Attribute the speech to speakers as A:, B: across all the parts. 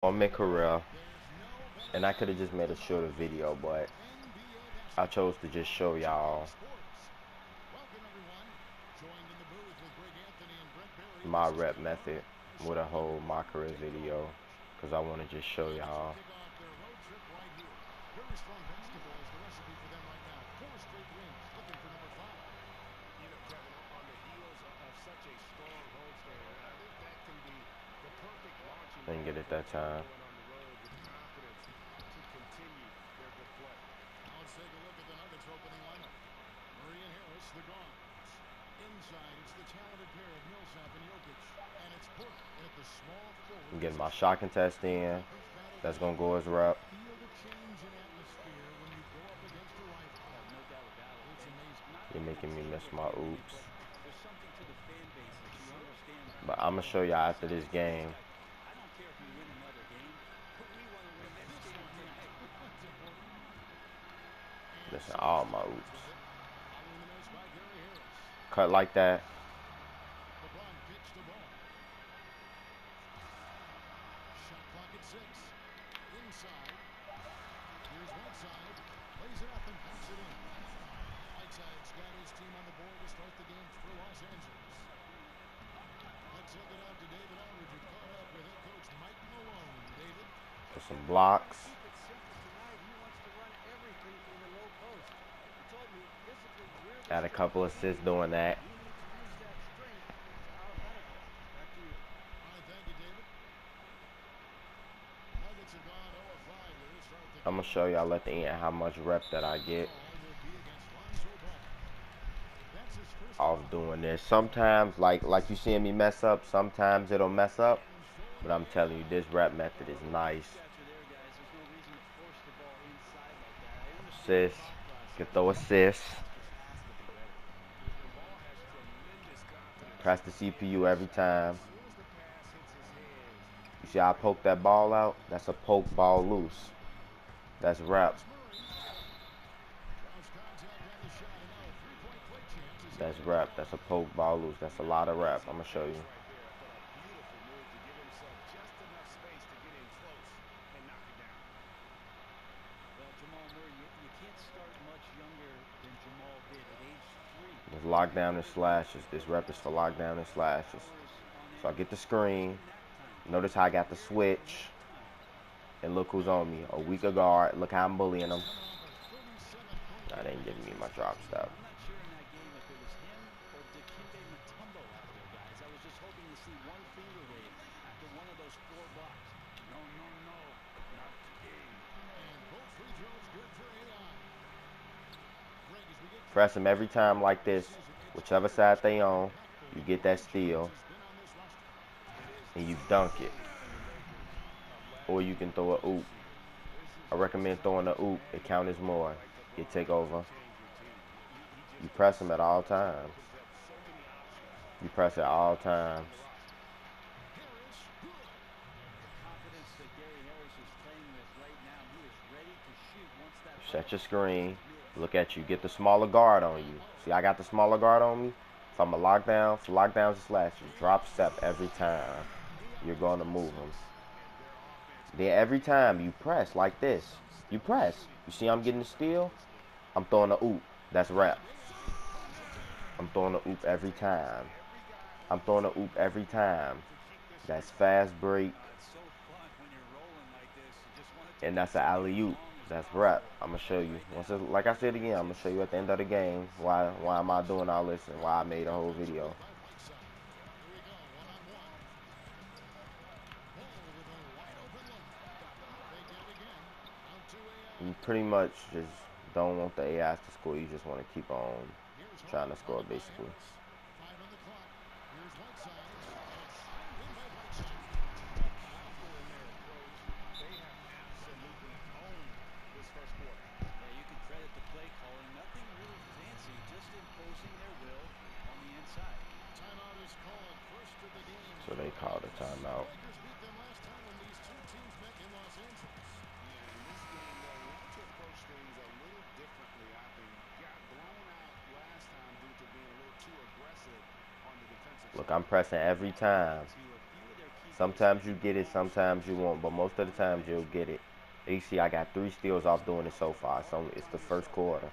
A: On mycareer, and I could have just made a shorter video, but I chose to just show y'all my rep method with a whole my career video, because I want to just show y'all. Didn't get it that time. I'm getting my shot contest in. That's gonna go as rep. You're making me miss my oops. But I'm gonna show y'all after this game. Listen, all my oops. Cut like that. Put some blocks. Got a couple assists doing that. I'm gonna show y'all at the end how much rep that I get off doing this. Sometimes, like you seeing me mess up, sometimes it'll mess up. But I'm telling you, this rep method is nice. Assist. You can throw assists. Press the CPU every time. You see how I poke that ball out? That's a poke ball loose. That's rep. That's rep. That's a poke ball loose. That's a lot of rep. I'm going to show you. There's lockdown and slashes. This rep is for lockdown and slashes. So I get the screen. Notice how I got the switch. And look who's on me. A weaker guard. Look how I'm bullying him. Nah, they ain't giving me my drop step. Press them every time like this. Whichever side they on, you get that steal. And you dunk it. Or you can throw a oop. I recommend throwing a oop. It counts as more. You take over. You press them at all times. You press at all times. Set your screen. Look at you. Get the smaller guard on you. See, I got the smaller guard on me. If I'm a lockdown, for lockdowns and slashes, drop step every time. You're going to move them. Then every time you press like this. You press. You see I'm getting the steal? I'm throwing a oop. That's rep. I'm throwing a oop every time. I'm throwing a oop every time. That's fast break. And that's an alley-oop. That's rep. I'm going to show you. Like I said again, I'm going to show you at the end of the game why am I doing all this and why I made a whole video. You pretty much just don't want the AIs to score. You just want to keep on trying to score, basically. So they called a timeout. Look, I'm pressing every time. Sometimes you get it, sometimes you won't, but most of the times you'll get it. You see, I got 3 steals off doing it so far. So it's the first quarter.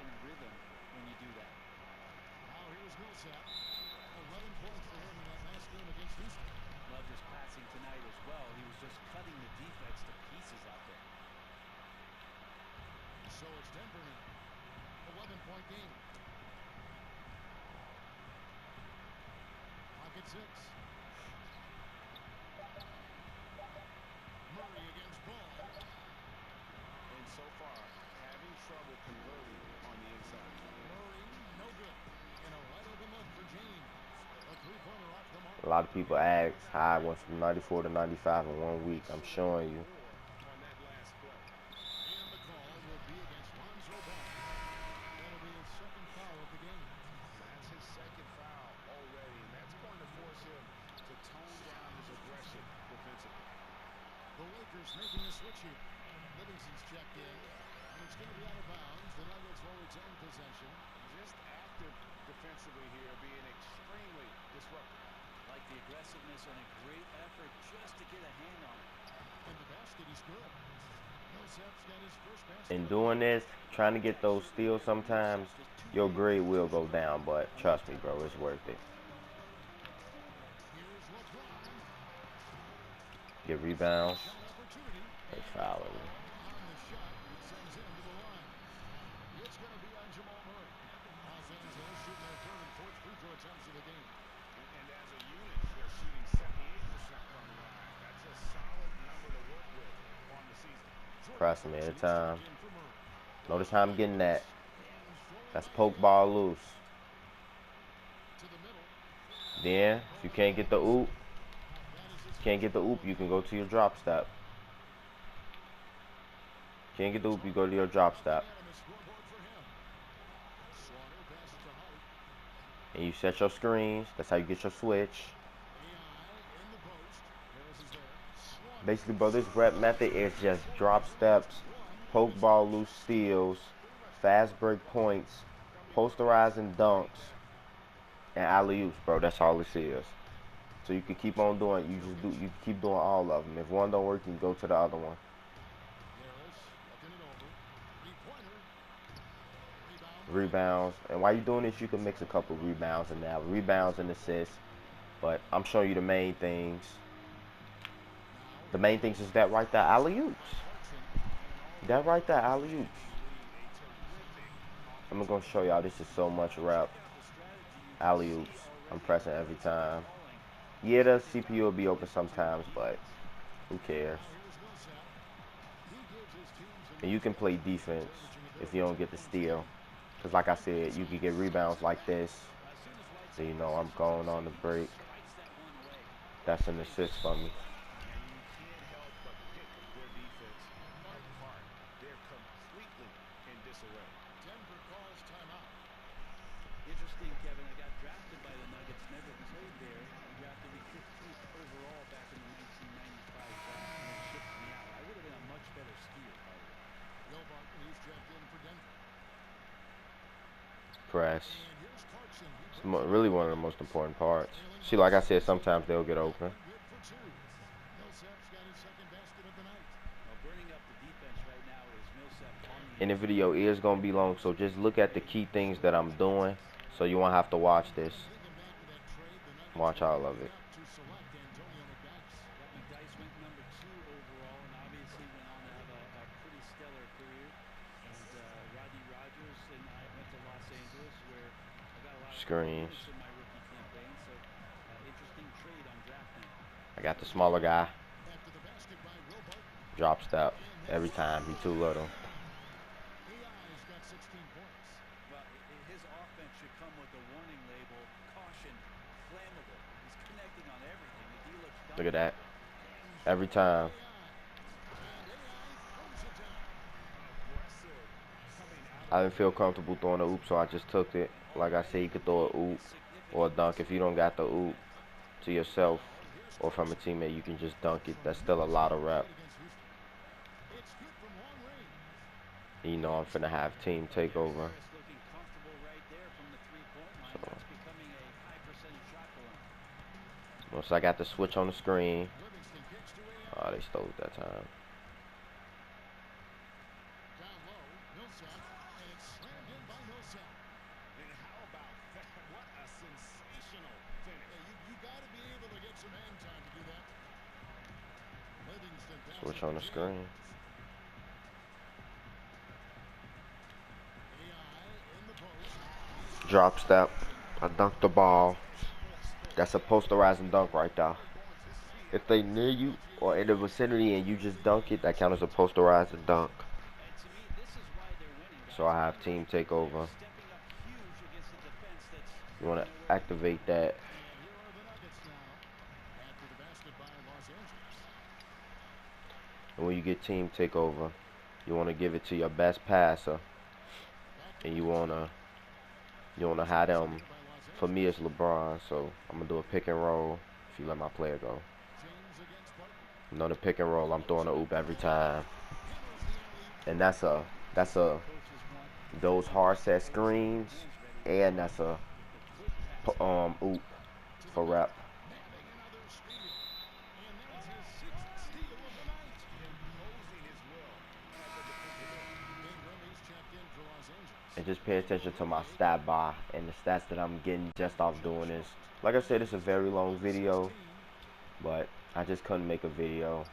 B: So it's Denver now. 11-point game. Pocket 6. Murray against Ball. And so far, having trouble converting on the inside. Murray, no good. And a wide open look for James. A three-pointer off the mark.
A: A lot of people ask how I went from 94 to 95 in 1 week. I'm showing you.
B: On that last play. And the call will be against Lonzo Ball. That'll be his second foul of the game. That's his second foul already, and that's going to force him to tone down his aggression defensively. The Lakers making a switch here. Livingston's checked in, and it's going to be out of bounds. The Nuggets will retain possession. Just active defensively here, being extremely disruptive. Like the aggressiveness and a great effort just to get a hand on it. And the basket is good. Millsap's got his first basket.
A: In doing this, trying to get those steals sometimes, your grade will go down, but trust me, bro, it's worth it. Get rebounds. They foul me.
B: It's going to be on Jamal Murray. Los Angeles shooting their third and fourth free throw attempts of the game. And as a unit, they're shooting 78% from the line. That's a solid number to work with on the season.
A: Press me at a time. Notice how I'm getting that. That's poke ball loose. Then, if you can't get the oop, you can go to your drop step. Can't get the oop, you go to your drop step. And you set your screens. That's how you get your switch. Basically, bro, this rep method is just drop steps, poke ball loose steals, fast break points, posterizing dunks, and alley-oops, bro. That's all this is. So you can keep on doing. You can keep doing all of them. If one don't work, you can go to the other one. Rebounds, and while you're doing this, you can mix a couple rebounds in there. Rebounds and assists, but I'm showing you the main things. The main things is that right there, alley-oops. That right there, alley-oops. I'm gonna show y'all. This is so much rep. Alley-oops. I'm pressing every time. Yeah, the CPU will be open sometimes, but who cares? And you can play defense if you don't get the steal. Because like I said, you can get rebounds like this. So you know I'm going on the break. That's an assist for me.
B: Interesting, Kevin. I got drafted by the Nuggets, never played there. He drafted me 15th overall back in the 1995 draft, and then shipped me out. I would have been a much better skier, by the way. Will Barton, who's checked in for Denver.
A: Press. It's really one of the most important parts. See, like I said, sometimes they'll get open. And the video is going to be long, so just look at the key things that I'm doing, so you won't have to watch this. Watch all of it. Screens. I got the smaller guy. Drop step every time. He too little.
B: His offense should come with a warning label, caution, flammable. He's connecting on everything.
A: Look at that. Every time. I didn't feel comfortable throwing a oop, so I just took it. Like I said, you could throw a oop or a dunk. If you don't got the oop to yourself or from a teammate, you can just dunk it. That's still a lot of rep. You know I'm finna have team takeover. So, once I got the switch on the screen, Oh, they stole it that time.
B: Down low, Millsap, and it's slammed in by Millsap. And how about that? What a sensational finish. Yeah, you got to be able to get some hang time to do that. Livingston backs
A: Switch
B: up
A: on the
B: again.
A: screen.
B: AI in the post.
A: Drop step. I dunked the ball. That's a posterizing dunk right there. If they near you or in the vicinity and you just dunk it, that counts as a posterizing dunk. So I have team take over. You want to activate that.
B: And here are the Nuggets now after the basket by Los Angeles.
A: And when you get team take over, you want to give it to your best passer.
B: Back to
A: And
B: Millsap.
A: you wanna have them. For me, it's LeBron, so I'm gonna do a pick and roll. If you let my player go,
B: James against Barton.
A: you know the pick and roll. I'm throwing a oop every time,
B: Hammers the alley-oop.
A: and that's a those hard set screens, and that's a oop
B: To the
A: for
B: paint.
A: rep.
B: Nabbing another steal. And that's his sixth steal of the night.
C: Imposing his will as a defensive end.
B: Big Willie's checked in for Los Angeles.
A: And just pay attention to my stat bar and the stats that I'm getting just off doing this. Like I said, it's a very long video, but I just couldn't make a video.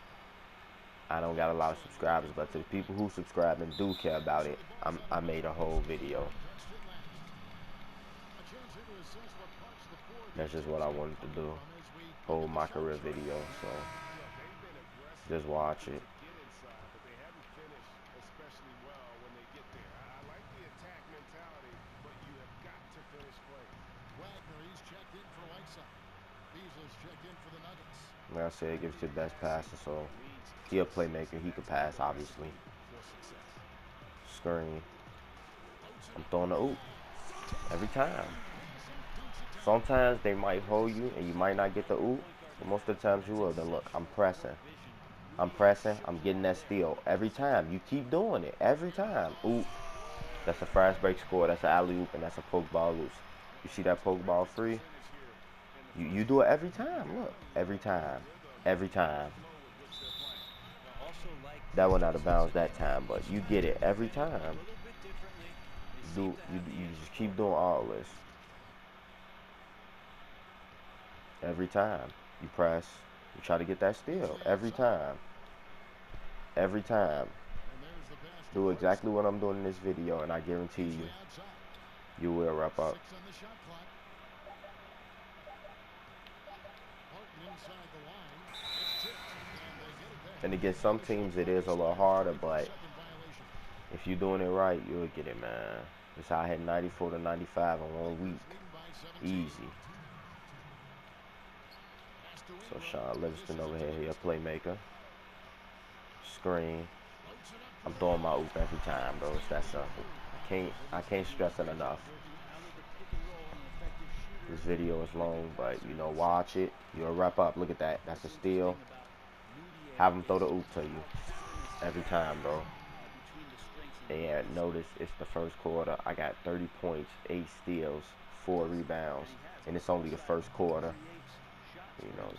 A: I don't got a lot of subscribers, but to the people who subscribe and do care about it, I made a whole video.
B: Untouched at last. A chance here to assess what parts the four
A: That's just what
B: defense
A: I
B: have
A: wanted to
B: coming
A: do.
B: from as we look
A: Whole
B: at the
A: my
B: shot
A: career
B: chart.
A: video, so
C: Look, they've been aggressive
A: just watch
C: looking
A: it.
C: to get inside, but they haven't finished especially well when they get there. I like the attack mentality, but you have got to finish plays.
B: Wagner, he's checked in for Whiteside. Beasley's checked in for the Nuggets.
A: Like I said, it gives you the best passer, so he a playmaker. He could pass, obviously.
C: For success.
A: Screen.
B: Floats it
A: I'm
B: up
A: throwing
B: and
A: the oop
B: in. Takes
A: every
B: it.
A: time.
B: Pass and dunks it down.
A: Sometimes they might hold you and you might not get the oop, but most of the times you will. Then look, I'm pressing. I'm getting that steal every time. You keep doing it every time. Oop. That's a fast break score. That's an alley oop, and that's a poke ball loose. You see that poke ball free?
C: Percentage here in the
A: You do it every time. Look, every time, every time.
C: flow with which they're playing.
A: That went out of bounds that time, but you get it every time. You just keep doing all this every time. You press. You try to get that steal every time. Every time.
B: And there's the pass to
A: Do
B: Brooks.
A: exactly what I'm doing in this video, and I guarantee you,
B: Beasley outside.
A: you will wrap up.
B: 6 on the shot clock. Barton inside the line. It's tipped, and they get it back.
A: And against some teams, it is a little harder, but
B: 32nd violation.
A: if you're doing it right, you'll get it, man. This I had 94 to 95 in 1 week.
B: Leading by 17.
A: Easy.
B: Pass to
A: So
B: Ingram.
A: Sean Livingston
B: Dishes
A: over
B: it
A: here,
B: to
A: he a
B: Livingston.
A: playmaker. Screen.
B: Floats it up
A: I'm
B: for
A: throwing
B: the
A: my oop every time, bro. It's that simple. I can't stress it enough. This video is long, but you know, watch it. You'll wrap up. Look at that. That's a steal. Have them throw the oop to you every time, bro. And notice it's the first quarter. I got 30 points, 8 steals, 4 rebounds, and it's only the first quarter. You know,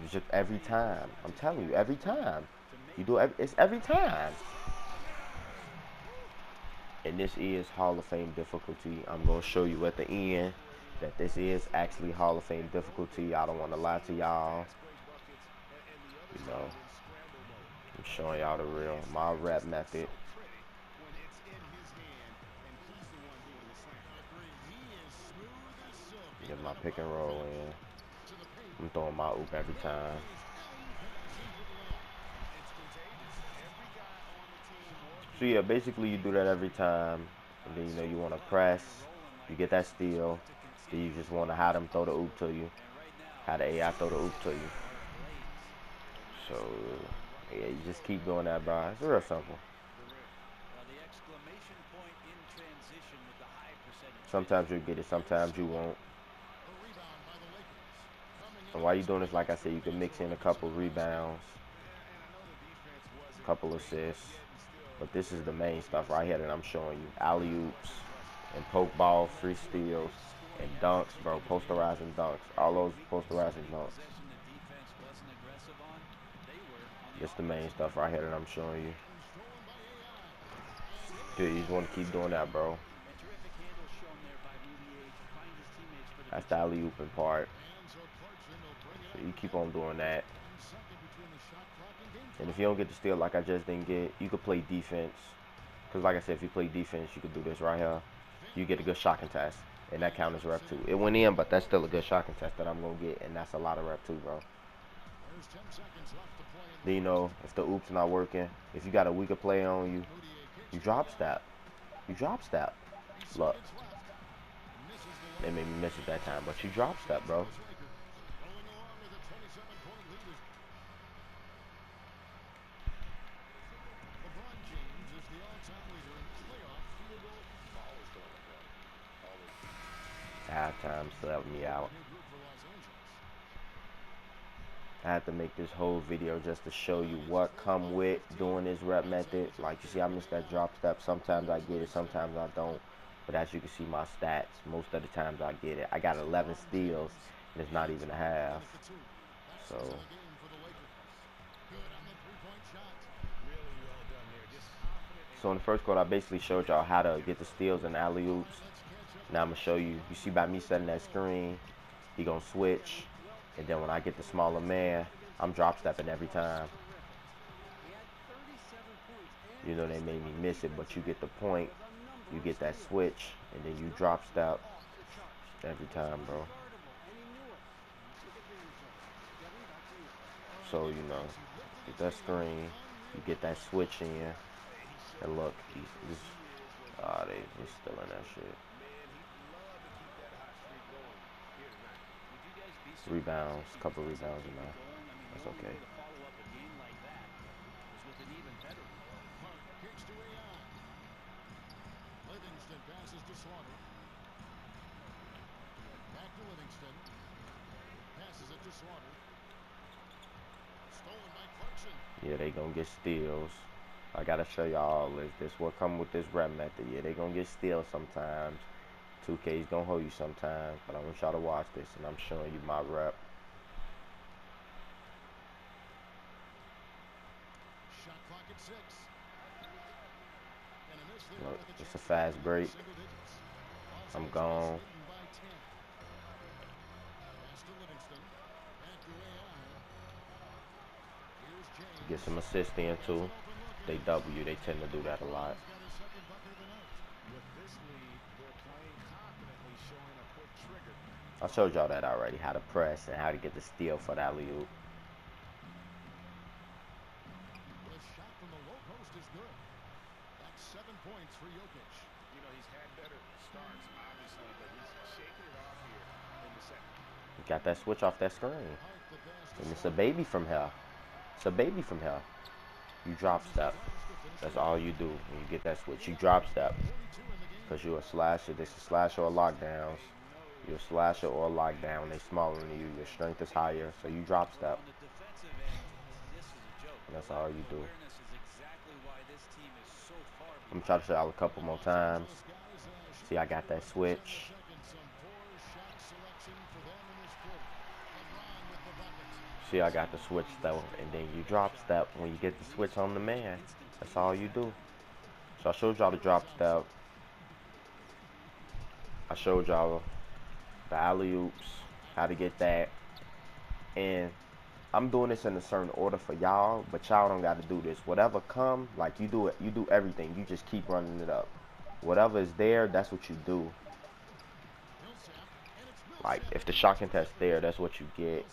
A: it's just every time. I'm telling you, every time. You do it's every time. And this is Hall of Fame difficulty. I'm going to show you at the end that this is actually Hall of Fame difficulty. I don't want to lie to y'all. You know, I'm showing y'all the real, my rep method.
C: When it's in his hand and he's the one doing the slam.
B: Agree. He is smooth as silk.
A: Get
B: Even
A: my
B: on a
A: pick and
B: power
A: roll
B: play.
A: in.
B: To the paint.
A: I'm throwing my oop every time.
B: His alley pass into the lane.
C: It's contagious. Every guy on the team working.
A: So yeah, basically you do that every time. And then you know you want to press. You get that steal. Then you just want to have them throw the oop to you. Have the AI throw the oop to you. So yeah, you just keep doing that, bro. It's real simple. Sometimes you'll get it, sometimes you won't.
B: The rebound by the Lakers. Coming in
A: And
B: on
A: while
B: the
A: you're doing this,
B: screen
A: like I
B: is
A: said, you can mix
B: D'Angelo
A: in a
B: Russell
A: couple
B: for the basket.
A: rebounds,
C: And I know the defense wasn't
A: couple
C: great,
A: assists.
C: yet and still
A: But this is the
C: very
A: main stuff
C: focused.
A: right here that I'm showing you.
C: That
A: Alley-oops
C: was impressive.
A: and poke ball, free steals, and dunks, bro. Posterizing dunks. All those posterizing dunks. Just the main stuff right here that I'm showing you. Dude, you just want to keep doing that, bro. That's the alley-ooping part. So you keep on doing that. And if you don't get the steal like I just didn't get, you could play defense. Because like I said, if you play defense, you could do this right here. You get a good shot contest. And that counts as rep 2. It went in, but that's still a good shot contest that I'm going to get. And that's a lot of rep 2, bro. Then, you know, if the oops not working, if you got a weaker play on you, you drop step. You drop step. Look. They made me miss it that time, but you drop step, bro. Halftime still helped me out. I had to make this whole video just to show you what come with doing this rep method. Like you see, I missed that drop step. Sometimes I get it, sometimes I don't. But as you can see my stats, most of the times I get it. I got 11 steals, and it's not even a half. So in the first quarter, I basically showed y'all how to get the steals and alley-oops. Now I'm going to show you. You see by me setting that screen, he going to switch. And then when I get the smaller man, I'm drop stepping every time. You know, they made me miss it, but you get the point. You get that switch, and then you drop step every time, bro. So, you know, get that screen, you get that switch in, and look, they still in that shit. Rebounds, couple rebounds in there. That's okay. Yeah, they gonna get steals. I gotta show y'all this what come with this rep method. Yeah, they gonna get steals sometimes. 2K's gonna hold you sometimes, but I want y'all to watch this, and I'm showing you my rep. Look, it's a fast break. I'm gone. Get some assists in too. They W, they tend to do that a lot. I showed y'all that already, how to press and how to get the steal for that alley-oop. Got that switch off that screen. And it's a baby from here. It's a baby from here. You drop step. That's all you do when you get that switch. You drop step. Because you're a slasher. This is slasher or lockdowns. You're a slasher or a lockdown. They smaller than you. Your strength is higher. So you drop step. And that's all you do. I'm gonna try to show y'all a couple more times. See, I got that switch. See, I got the switch though, and then you drop step when you get the switch on the man. That's all you do. So I showed y'all the drop step. I showed y'all the alley-oops, how to get that. And I'm doing this in a certain order for y'all, but y'all don't got to do this. Whatever come, like you do it, you do everything. You just keep running it up. Whatever is there, that's what you do. Like if the shot contest there, that's what you get.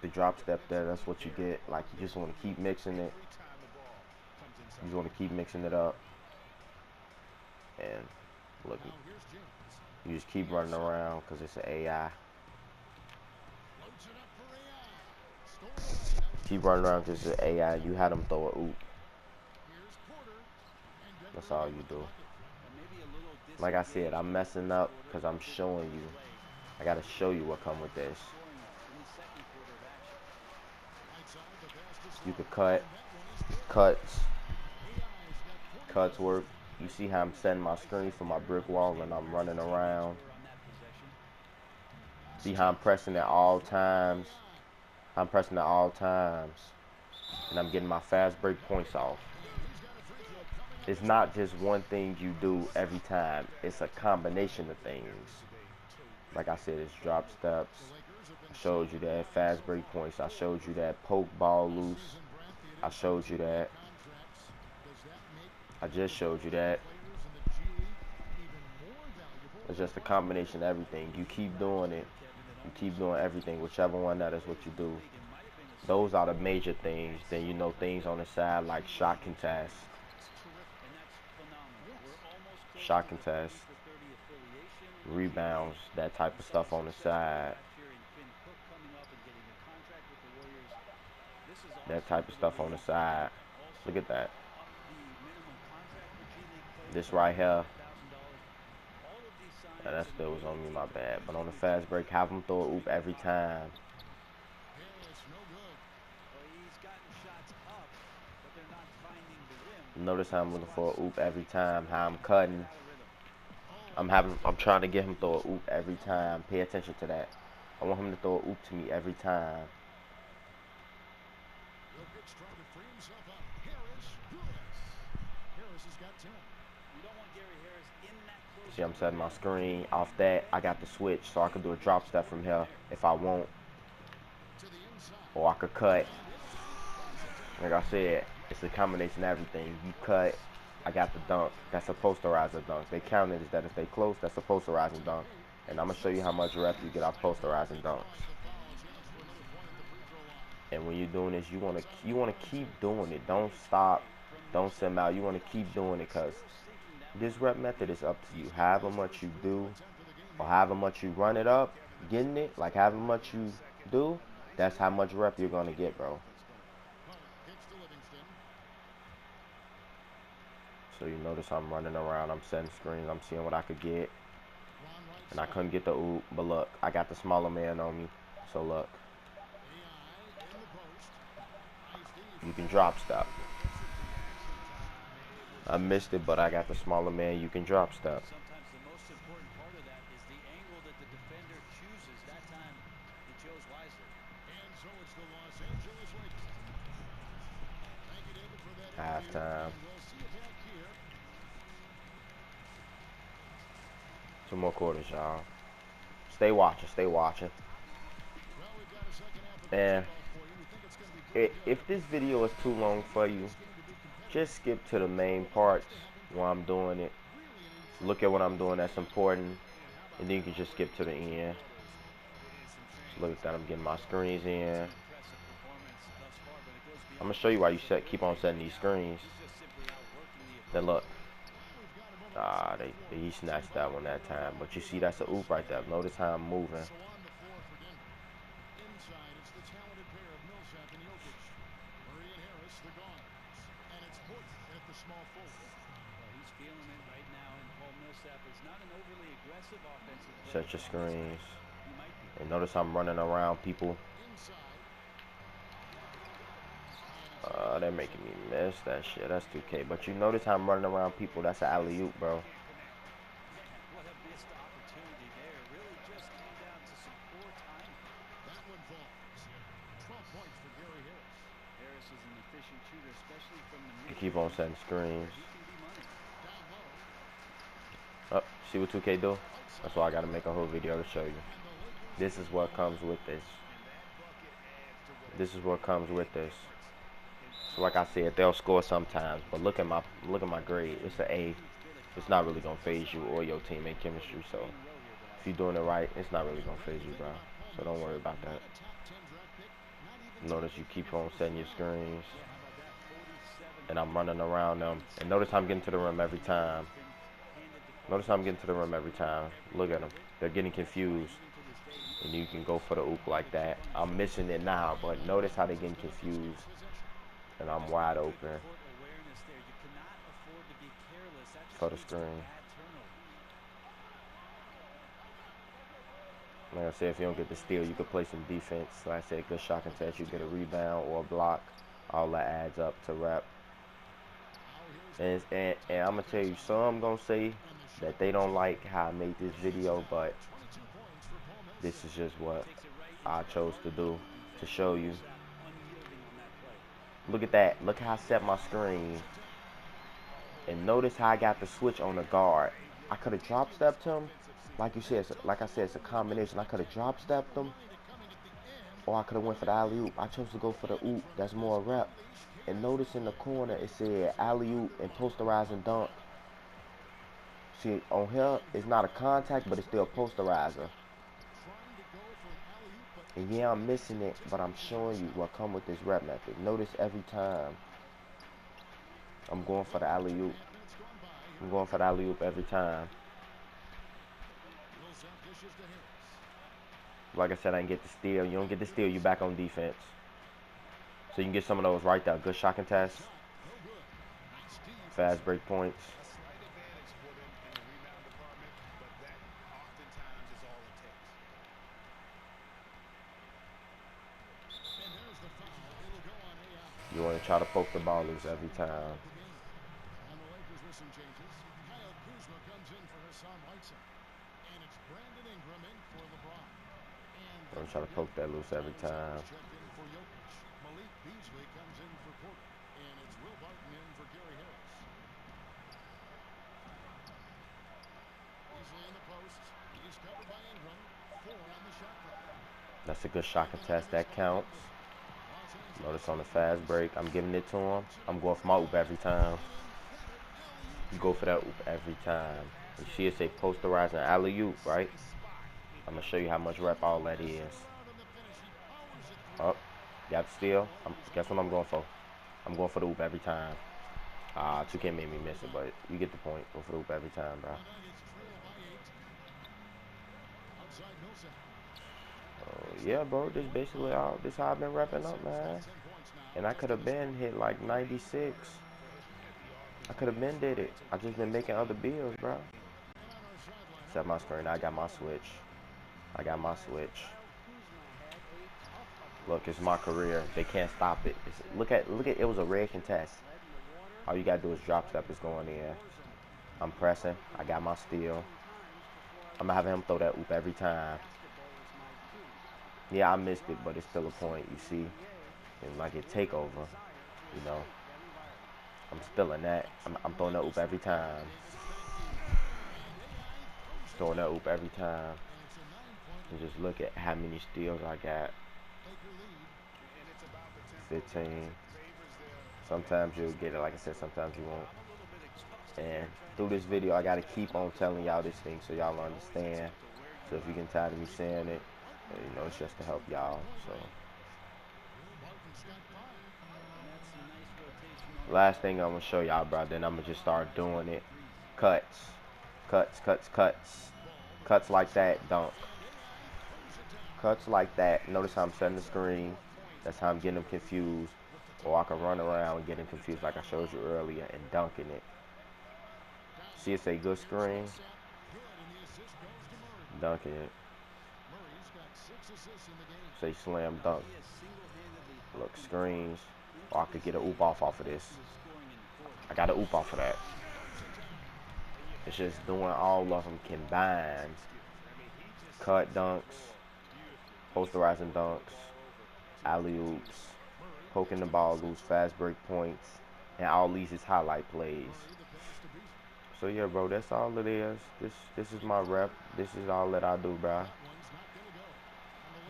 A: The drop step there, that's what you get. Like you just want to keep mixing it. You just want to keep mixing it up. And look, you just keep running around because it's an AI. Keep running around because it's an AI. You had them throw a oop. That's all you do. Like I said, I'm messing up because I'm showing you. I got to show you what come with this. You could cuts work. You see how I'm setting my screen for my brick wall and I'm running around. See how I'm pressing at all times. I'm pressing at all times. and I'm getting my fast break points off. It's not just one thing you do every time. It's a combination of things. Like I said, it's drop steps. I showed you that fast break points. I showed you that poke ball loose. I showed you that. I just showed you that. It's just a combination of everything. You keep doing it. You keep doing everything, whichever one that is what you do. Those are the major things. Then you know things on the side like shot contest. Shot contest. Rebounds, that type of stuff on the side. That type of stuff on the side. Look at that. This right here. Yeah, that still was on me, my bad. But on the fast break, have them throw a oop every time. Notice how I'm looking for a oop every time. How I'm cutting. I'm trying to get him to throw a oop every time. Pay attention to that. I want him to throw a oop to me every time. See, I'm setting my screen. Off that, I got the switch, so I can do a drop step from here if I want. Or I could cut. Like I said, it's a combination of everything. You cut, I got the dunk. That's a posterizer dunk. They counted as that if they close, that's a posterizing dunk. And I'm going to show you how much rep you get off posterizing dunks. And when you're doing this, you want to keep doing it. Don't stop. Don't send out. You want to keep doing it because this rep method is up to you. However much you do, or however much you run it up, getting it, like however much you do, that's how much rep you're going to get, bro. So you notice I'm running around, I'm setting screens, I'm seeing what I could get. And I couldn't get the oop, but look, I got the smaller man on me. So look. You can drop step. I missed it, but I got the smaller man, you can drop step.
B: Sometimes the most important part of that is the angle that the defender chooses. That time, he chose wisely. And so it's the Los Angeles Lakers. Thank you, David, for that interview.
A: Halftime.
B: And we'll see you back here.
A: 2 more quarters, y'all. Stay watching, stay watching.
B: Well, we've got a second half of
A: And
B: basketball for you. We think it's going to be pretty good.
A: if this video is too long for you, just skip to the main parts while I'm doing it. Look at what I'm doing that's important, and then you can just skip to the end. Look at that, I'm getting my screens in. I'm gonna show you why you keep on setting these screens. Then look, he snatched that one that time, but you see that's a oop right there. Notice how I'm moving.
B: So on the floor for Denver. Inside, it's the talented pair of Millsap and Jokic. Murray and Harris, the guards. And it's Hoyt at the small forward. Well, he's feeling it right now, and Paul Millsap is not an overly aggressive offensive player.
A: Set your screens. And notice I'm running around people. They're making me miss that shit. That's 2K. But you notice how I'm running around people. That's an alley-oop, bro.
B: What a missed opportunity there. Really just came down to some poor timing. That one falls. 12 points for Gary Harris. Harris is an efficient shooter, especially from the mid.
A: You keep on setting screens.
B: He can be money. Down low.
A: Oh, see what 2K do? That's why I gotta make a whole video to show you. This is what comes with this. This is what comes with this. So like I said, they'll score sometimes, but look at my grade. It's an A. It's not really gonna phase you or your teammate chemistry. So if you're doing it right, it's not really gonna phase you, bro. So don't worry about that. Notice you keep on setting your screens, and I'm running around them. And notice I'm getting to the rim every time. Notice how I'm getting to the rim every time. Look at them. They're getting confused. And you can go for the oop like that. I'm missing it now, but notice how they're getting confused. And I'm wide open for the screen. Like I said, if you don't get the steal, you can play some defense. Like I said, good shot contest. You get a rebound or a block. All that adds up to rep. And I'm going to tell you, some going to say that they don't like how I made this video, but this is just what I chose to do to show you. Look at that. Look how I set my screen. And notice how I got the switch on the guard. I could have drop stepped him. Like you said, like I said, it's a combination. I could have drop stepped him, or I could have went for the alley oop. I chose to go for the oop. That's more rep. And notice in the corner it said alley oop and posterize and dunk. See, on here it's not a contact, but it's still a posterizer. And yeah, I'm missing it, but I'm showing you what come with this rep method. Notice every time I'm going for the alley oop. I'm going for the alley oop every time. Like I said, I didn't get the steal. You don't get the steal, you back on defense. So you can get some of those right there. Good shot contest. Fast break points.
C: A slight advantage for them in the rebound department, but that oftentimes is all it takes.
A: You want to try to poke the ball loose every time.
B: On the Lakers with some changes. Kyle Kuzma comes in for Hassan Whiteside. And it's Brandon Ingram in for LeBron. And
A: I'm trying to poke that loose every time.
B: checked in for Jokic. Malik Beasley comes in for Porter. And it's Will Barton in for Gary Harris. Beasley in the post. He's covered by Ingram. 4 on the shot clock.
A: That's a good shot contest. That counts. Notice on the fast break, I'm giving it to him. I'm going for my oop every time. You go for that oop every time. You see it say posterize and alley oop, right? I'm going to show you how much rep all that is. Up. Got the steal. Guess what I'm going for? I'm going for the oop every time. 2K made me miss it, but you get the point. Go for the oop every time, bro. Yeah, bro, this basically all. This how I've been repping up, man. And I could have been hit like 96. I could have been did it. I just been making other bills, bro. Set my screen. I got my switch. I got my switch. Look, it's my career. They can't stop it. Look at. It was a red contest. All you gotta do is drop step. It's going in. I'm pressing. I got my steal. I'm gonna have him throw that oop every time. Yeah, I missed it, but it's still a point, you see. And like it take over, you know. I'm still in that. I'm throwing that oop every time. Throwing that oop every time. And just look at how many steals I got. 15. Sometimes you'll get it, like I said, sometimes you won't. And through this video, I gotta keep on telling y'all this thing so y'all understand. So if you get tired of me saying it, you know, it's just to help y'all. So last thing I'm gonna show y'all, bro, then I'm gonna just start doing it. Cuts. Cuts like that, dunk. Cuts like that. Notice how I'm setting the screen. That's how I'm getting them confused. Or I can run around and get them confused like I showed you earlier and dunking it. See, it's a good screen. Dunking it. Say slam dunk. Look, screens. Or I could get a oop off of this. I got a oop off of that. It's just doing all of them combined. Cut dunks, posterizing dunks, alley oops, poking the ball loose, fast break points, and all these is highlight plays. So yeah, bro, that's all it is. This is my rep. This is all that I do, bro.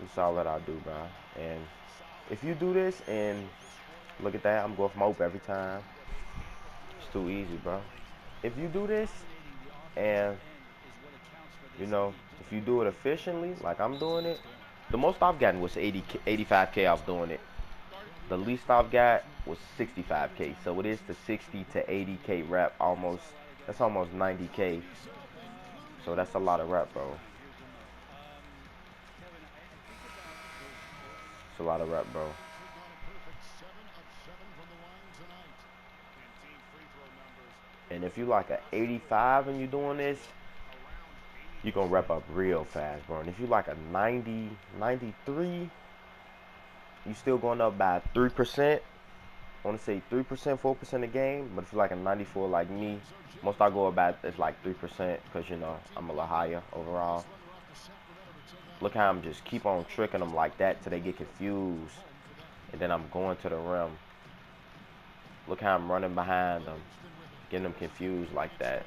A: This is all that I do, bro. And if you do this and look at that, I'm going for my oop every time. It's too easy, bro. If you do this and you know, if you do it efficiently, like I'm doing it, the most I've gotten was 85K off doing it. The least I've got was 65K. So it is the 60 to 80K rep, almost. That's almost 90K. So that's a lot of rep, bro. It's a lot of rep, bro. And if you like a 85 and you're doing this, you're going to rep up real fast, bro. And if you like a 90, 93, you still going up by 3%. I want to say 3%, 4% a game. But if you're like a 94 like me, most I go about is like 3% because, you know, I'm a little higher overall. Look how I'm just keep on tricking them like that till they get confused. And then I'm going to the rim. Look how I'm running behind them, getting them confused like that.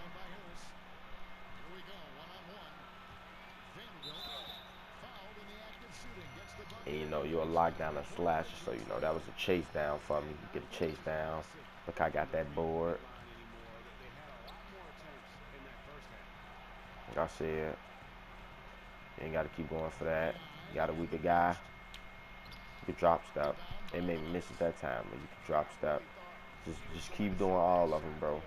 A: And you know, you'll lock down a slasher, so you know that was a chase down for me. You get a chase down. Look, I got that board. Like I said, you ain't got to keep going for that. You got a weaker guy. You can drop step. They made me miss it that time, but you can drop step. Just keep doing all of them, bro.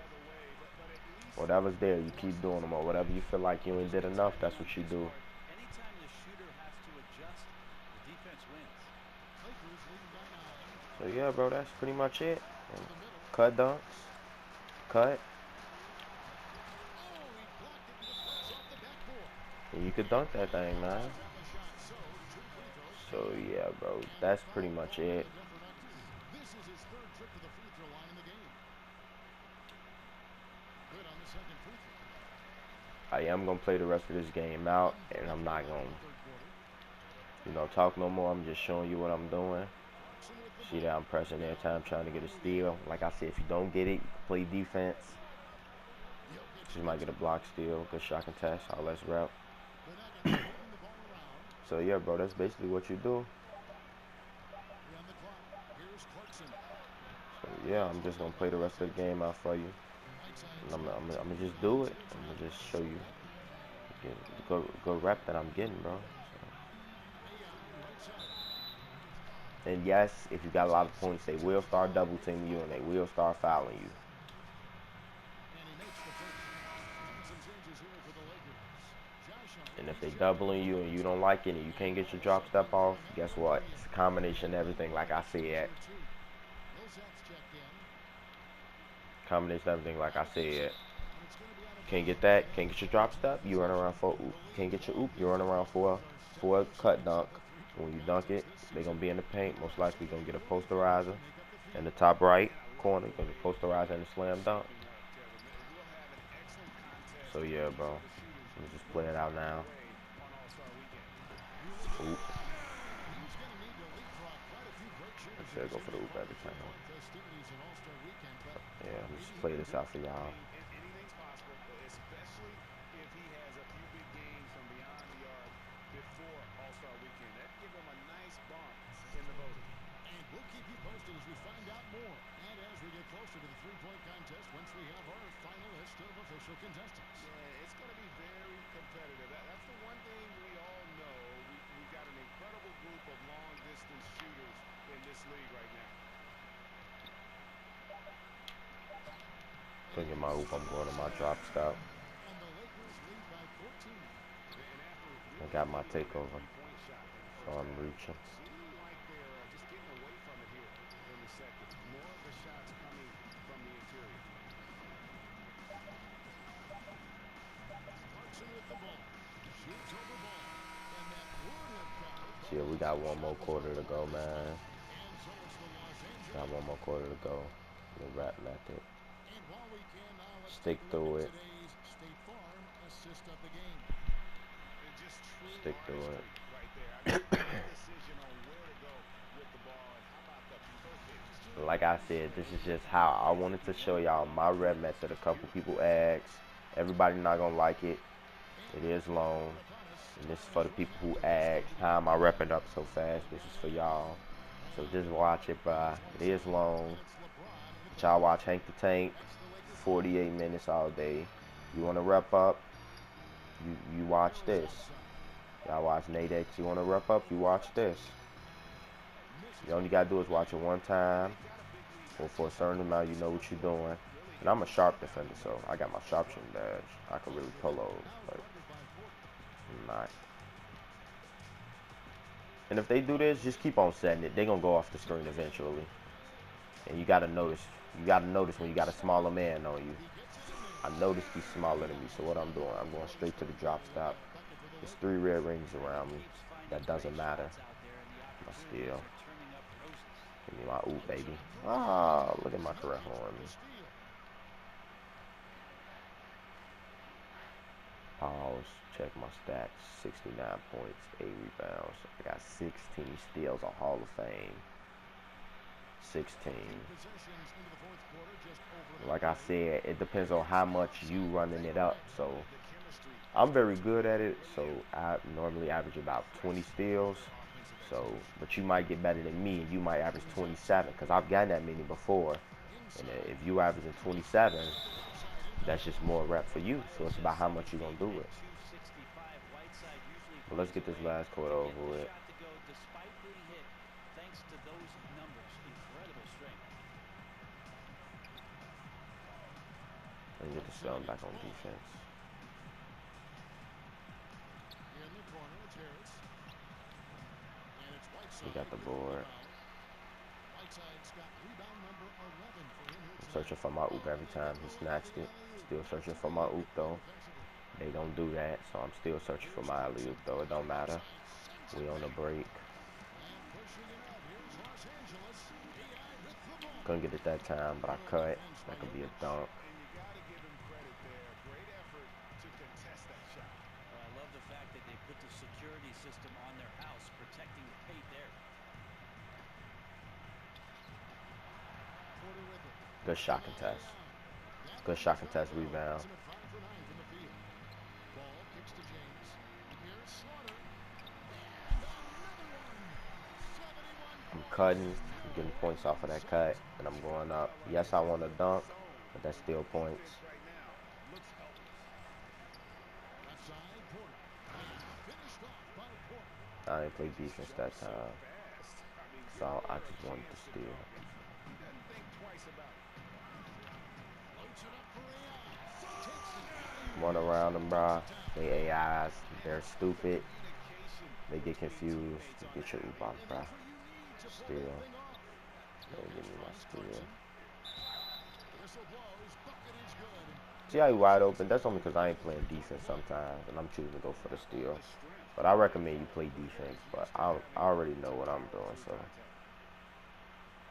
A: Whatever's there, you keep doing them, or whatever you feel like you ain't did enough, that's what you do. So yeah, bro, that's pretty much it. And cut dunks, cut, and you could dunk that thing, man. So yeah, bro, that's pretty much it. I am gonna play the rest of this game out, and I'm not gonna, you know, talk no more. I'm just showing you what I'm doing. See that I'm pressing every time, trying to get a steal. Like I said, if you don't get it, you can play defense. You might get a block steal, good shot contest, all that's rep. So yeah, bro, that's basically what you do. So yeah, I'm just gonna play the rest of the game out for you. And I'm gonna just do it. I'm gonna just show you the good rep that I'm getting, bro. So. And yes, if you got a lot of points, they will start double teaming you and they will start fouling you. And if they doubling you and you don't like it and you can't get your drop step off, guess what? It's a combination of everything, like I said. Combination of everything, like I said. Can't get that, can't get your drop step, you run around for oop. Can't get your oop, you run around for a cut dunk. When you dunk it, they're gonna be in the paint. Most likely gonna get a posterizer in the top right corner, gonna posterizer and a slam dunk. So yeah, bro. Let me just play it out now. Oop. I said go for the oop every time. Yeah, let me just play this out for y'all. Look at my oop, I'm going to my drop stop. I got my takeover. So I'm reaching. So yeah, we got one more quarter to go, man. Got one more quarter to go. The rap method. Stick through it. Stick through it. Like I said, this is just how I wanted to show y'all my rep method. A couple people asked. Everybody not gonna like it. It is long. And this is for the people who asked, how am I repping up so fast? This is for y'all. So just watch it, bro. It is long. But y'all watch Hank the Tank, 48 minutes all day. You want to rep up, you watch this. Y'all watch Nate X, you want to rep up, you watch this. You only got to do is watch it one time. Or for a certain amount, you know what you're doing. And I'm a sharp defender, so I got my sharpshooting badge. I can really pull those, but I'm not. And if they do this, just keep on setting it. They're going to go off the screen eventually. And you got to notice. You got to notice when you got a smaller man on you. I noticed he's smaller than me, so what I'm doing, I'm going straight to the drop stop. There's 3 red rings around me. That doesn't matter. My steal. Give me my oop, baby. Ah, look at my correct on me. Pause. Check my stats. 69 points, 8 rebounds. I got 16 steals, a Hall of Fame. 16. like I said, it depends on how much you running it up. So
C: The chemistry
A: I'm
C: just
A: very
C: doesn't
A: good at
C: click
A: it.
C: there
A: So
C: yet.
A: I normally average about 20 steals.
C: Their offensive
A: So,
C: execution.
A: but you might get better than me, and you might average
B: He's
A: 27
B: outside
A: because
B: with
A: I've
B: it.
A: gotten that many before. And
B: Inside.
A: if you averaging 27,
B: Outside
A: that's
B: inbound.
A: just more rep for you. So
D: Whitehead's
A: it's about
D: just
A: how much you're gonna
D: second
A: do
D: team at
A: it.
D: 265. Whiteside usually
A: But let's
D: finds a
A: get this
D: way
A: last quarter
D: to get
A: over
D: the
A: with.
D: shot to go despite being hit thanks to those numbers. Incredible strength.
A: And get the
B: Outside
A: film back
B: it's
A: on
B: Ball.
A: defense.
B: In the corner, it's Harris. And it's
A: We
B: Whiteside
A: got the
B: with the
A: board.
B: rebound. Whiteside's got rebound number 11 for him here
A: I'm
B: tonight.
A: searching for my
B: Oh,
A: oop every
B: and they
A: time
B: get
A: he
B: the look for
A: snatched
B: the
A: it.
B: alley-oop.
A: Still
B: That's
A: searching
B: a
A: for
B: good
A: my
B: pick
A: oop
B: there
A: though.
B: defensively.
A: They don't do that, so I'm still searching for
B: Here's
A: my alley oop
B: Thompson.
A: though. It don't matter.
B: Outside sends it
A: We on the
B: back.
A: break.
B: And pushing it up. Here's Los Angeles. B.I. with the ball.
A: Couldn't get it that time, but I
B: Good
A: cut.
B: defense by
A: That could be a
B: Jokic.
A: dunk.
C: And you got to give him credit there. Great effort to contest that shot.
D: Well, I love the fact that they put the security system on their house, protecting the paint there.
B: Porter with it.
A: Good shot
B: And a
A: contest.
B: laydown. That
A: Good
B: one
A: shot
B: does not
A: contest
B: go.
A: rebound.
B: Puts him at 5 for 9 from the field. Ball kicks to James. Here's Slaughter. And another one. 71
A: I'm
B: points.
A: cutting. I'm
B: No
A: getting points off of
B: rebounds.
A: that cut, and I'm
C: You got
A: going
C: to
A: up.
C: highlight
A: Yes,
C: his
A: I want to
C: effort in the
A: dunk,
C: zone.
A: but that's
C: The
A: still points.
C: defense right now looks helpless.
B: Left side, Porter. And finished off by Porter.
A: I didn't play
C: He just
A: defense that
C: jumps so
A: time,
C: fast. I mean, give
A: so
C: him
A: I
C: a
A: just wanted to
C: chance to
A: steal.
C: dunk, and he doesn't think twice about it.
B: Floats it up for AI. Takes the alley-oop.
A: Run
B: Yes,
A: around
B: and
A: them,
B: puts
A: bro.
B: it down.
A: They AIs. They're
C: And the
A: stupid.
C: communication
A: They get
C: between
A: confused.
C: teammates on
A: Get
C: that
A: your oop
C: alley-oop.
A: off,
B: And
A: bro.
B: that's what you need to pull that
A: Steal.
B: thing off.
A: They
B: Jokic
A: give me my
B: finds
A: steal.
B: Thompson. Whistle blows. Bucket is good.
A: See how you wide
B: Shuts
A: open?
B: it
A: That's only
B: down
A: because
B: here
A: I
B: in
A: ain't
B: the
A: playing
B: third quarter
A: defense
B: play.
A: sometimes, and I'm choosing to go for the
C: All
A: steal.
C: the strength
A: But I
C: right
A: recommend you
C: there.
A: play
C: Yeah,
A: defense.
C: he's
A: But
C: used to
A: I
C: having
A: already know
C: to
A: what I'm
C: power
A: doing,
C: through
A: so
C: contact.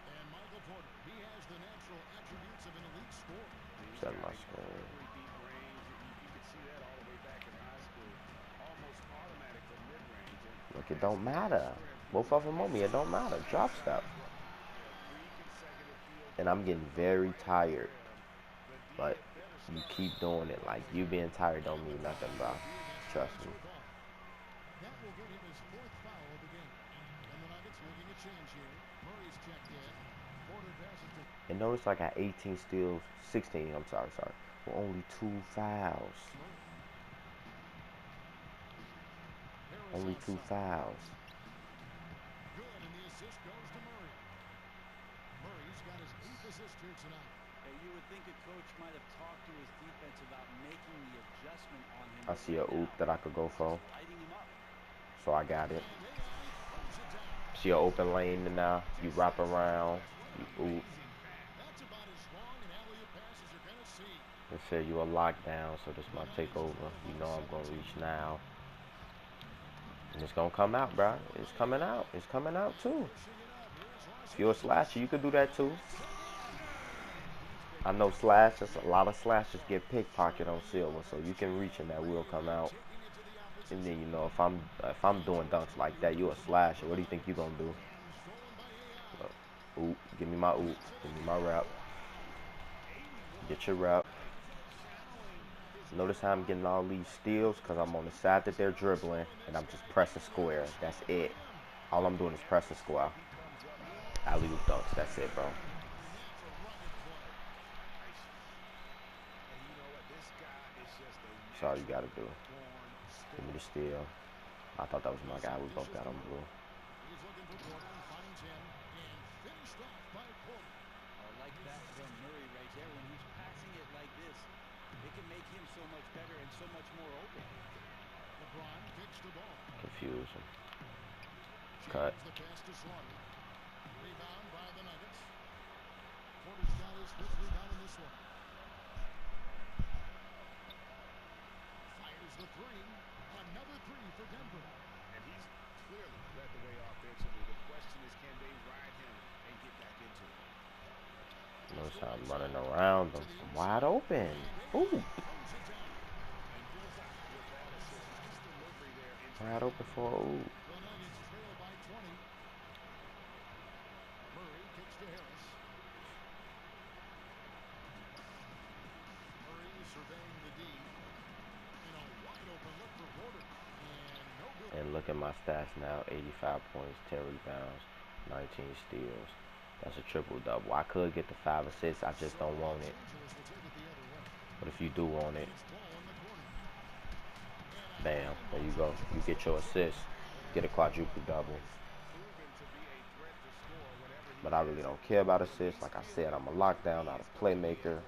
B: And Michael Porter, he has the natural attributes of an elite scorer.
C: He's
A: set
C: got
A: my screen.
C: incredibly deep range. You could see that all the way back in high school. Almost automatic from mid-range. And
A: Look, it
C: as
A: don't
C: added
A: matter.
C: strength,
A: Both of them on me. It
C: usage
A: don't matter.
C: on the
A: Drop
C: shot
A: step.
C: as well. Yeah, 3 consecutive field
A: And I'm
C: goals
A: getting
C: go
A: very
C: right at the
A: tired.
C: rim. The D
A: But
C: had better
A: you
C: start
A: keep doing it.
C: right
A: Like,
C: away.
A: you being tired don't
B: And the
A: mean nothing,
B: call
A: bro.
B: will be against
A: Trust me.
B: Lonzo Ball. That will get him his 4th foul of the game. And the Nuggets making a change here. Murray's checked in. Porter passes to
A: And notice I got 18 steals, 16. I'm sorry. With only 2 fouls.
B: Murray. Harris
A: Only 2
B: outside.
A: fouls.
B: Good, and the assist goes to Murray. Murray's got his 8th assist here tonight.
D: You would think a coach might have talked to his defense about making the adjustment on him.
A: I
D: But
A: see a
D: right
A: oop
D: now,
A: that I could go for,
D: just lighting him up.
A: so I got it.
B: And AI throws it down.
A: See an open lane now. You wrap around.
B: What
A: You
B: an
A: oop.
C: Amazing pass.
B: That's about as long an alley-oop pass as you're going to see.
A: They said you a lockdown, so this is
B: The
A: my
B: Nuggets
A: takeover.
B: trail
A: You
B: by
A: know I'm gonna
B: 17.
A: reach now. And it's gonna come out, bro. It's coming out. It's coming out too.
B: Pushing it up. Here's Los
A: If you're a
B: Angeles.
A: slasher, you could do that too.
B: Puts it in.
C: He's been
A: I know
C: great from
A: slashers, a
C: here
A: lot of
C: so
A: slashers
C: far.
A: get pickpocketed on silver, so you can reach and that will come out.
B: Taking it to the opposite
A: And then you
B: side.
A: know if I'm doing dunks like that, you a slasher. What do you think you gonna do?
B: Stolen by AI.
A: Look, oop, give me my oop,
B: Puts it
A: give
B: in
A: me
B: the
A: my
B: air.
A: rep.
C: 81
A: Get your
C: from the
A: rep.
C: paint. Channeling his
A: Notice
C: inner
A: how I'm getting all
C: Rodman
A: these
C: right there.
A: steals because I'm on the side that they're dribbling and I'm just pressing square. That's it. All I'm doing is
C: Every
A: pressing
C: step
A: square.
C: he comes up with.
A: Alley oop dunks. That's it, bro.
B: And that's a rugged play.
C: Gracious. And you know what? This guy is just a
A: That's all you gotta
C: natural
A: do.
C: born
A: Give me the
C: scorer.
A: steal. I thought that was my guy.
B: Usyk
A: We both
B: dishes
A: got
B: to
A: on
B: Murray.
A: blue.
B: He's looking for Porter and finds him. And finished off by Porter.
D: I like that from Murray right there. When he's passing it like this, it can make him so much better and so much more open.
B: LeBron kicks the ball.
A: Confusion. Cut.
B: Change the pass to Slaughter. Rebound by the Nuggets. Porter's got his 5th rebound in this one. Fires the 3. Another 3 for Denver.
C: And he's clearly led the way offensively. The question is, can they ride him and get back into it?
A: Notice how I'm running around them. I'm wide open. Ooh.
B: Throws it down.
C: And close out with that assist. Nice delivery there.
A: Wide open for a ooh.
B: The Nuggets trail by 20. Murray kicks to Harris.
A: look at my stats now. 85 points, 10 rebounds, 19 steals. That's a triple-double. I could get the 5 assists. I just don't want it. But if you do want it, bam, there you go. You get your assist. Get a quadruple double. But I really don't care about assists. Like I said, I'm a lockdown, not a playmaker.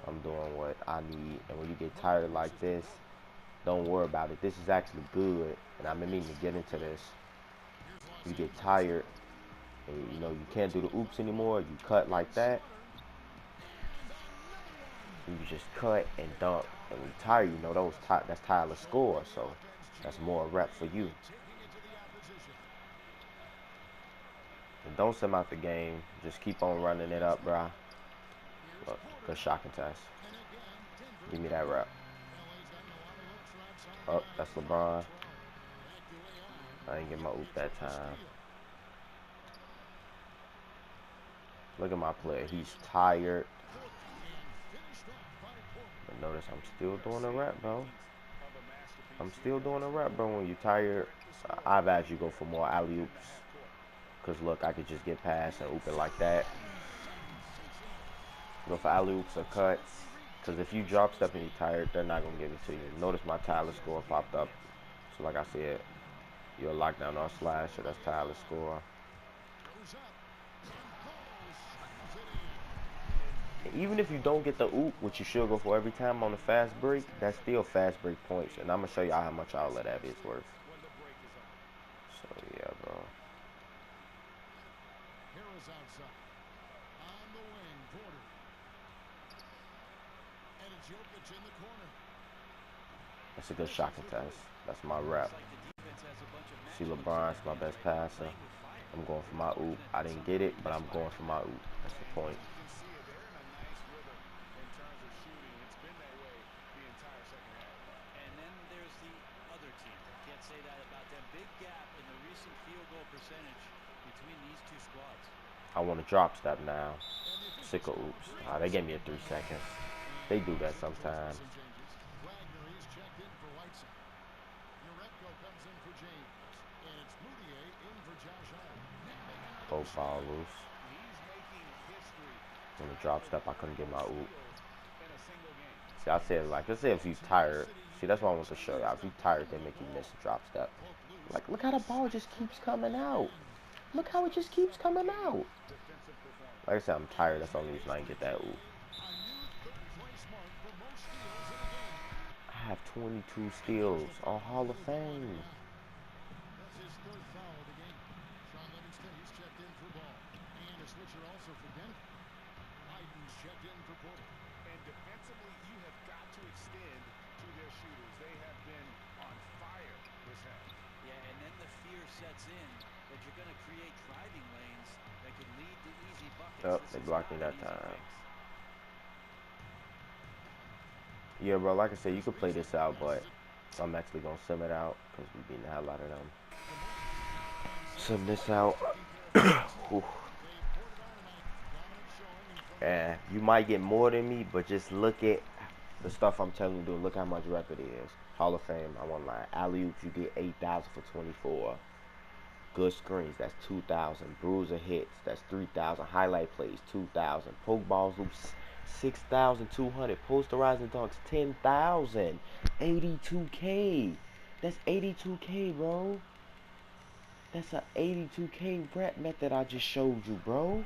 A: I'm doing what I need. And when you get tired like this, don't worry about it. This is actually good. And I've been meaning to get into this. You get tired and you know you can't do the oops anymore. You cut like that. You just cut and dunk. And when you're tired, you know that's Tyler's score. So that's more rep for you. And don't send out the game. Just keep on running it up, bruh. Look, good shot contest. Give me that rep. Oh, that's LeBron. I didn't get my oop that time. Look at my player. He's tired. But notice I'm still doing a rep, bro. I'm still doing a rep, bro. When you're tired, I've asked you go for more alley-oops. Because, look, I could just get past and oop it like that. Go for alley-oops or cuts. Because if you drop step and you're tired, they're not going to give it to you. Notice my Tyler score popped up. So, like I said, you're a lockdown or slasher. That's Tyler's score. And even if you don't get the oop, which you should go for every time on the fast break, that's still fast break points. And I'm going to show y'all how much all of that is worth. So, yeah, bro. That's a good shot contest. That's my rep. See, LeBron's my best passer. I'm going for my oop. I didn't get it, but I'm going for my oop. That's the point.
D: And then there's the other team. Can't say that about them. Big gap in the recent field goal percentage between these two squads.
A: I want to drop step now. Sick of oops. They gave me a 3 seconds. They do that sometimes. Both foul loose. On the drop step, I couldn't get my oop. See, I said, like, let's say if you're tired. See, that's what I want to show y'all. If you're tired, they make you miss a drop step. Like, look how the ball just keeps coming out. Look how it just keeps coming out. Like I said, I'm tired. That's the only reason I didn't get that oop. I have 22 steals on Hall of Fame.
C: And defensively, you have got to extend to their shooters. They have been on fire this half.
D: Yeah, and then the fear sets in that you're going to create driving lanes that could lead to easy buckets.
A: Oh, they blocked me that time. Yeah, bro, like I said, you could play this out, but I'm actually going to sim it out because we beating the hell out of them. Sim this out. And you might get more than me, but just look at the stuff I'm telling you to do. Look how much rep it is. Hall of Fame, I won't lie. Alley-oops, you get 8,000 for 24. Good screens, that's 2,000. Bruiser hits, that's 3,000. Highlight plays, 2,000. Poke balls, loops, 6,200. Posterizing dunks, 10,000. 82K. That's 82K, bro. That's a 82K rep method I just showed you, bro.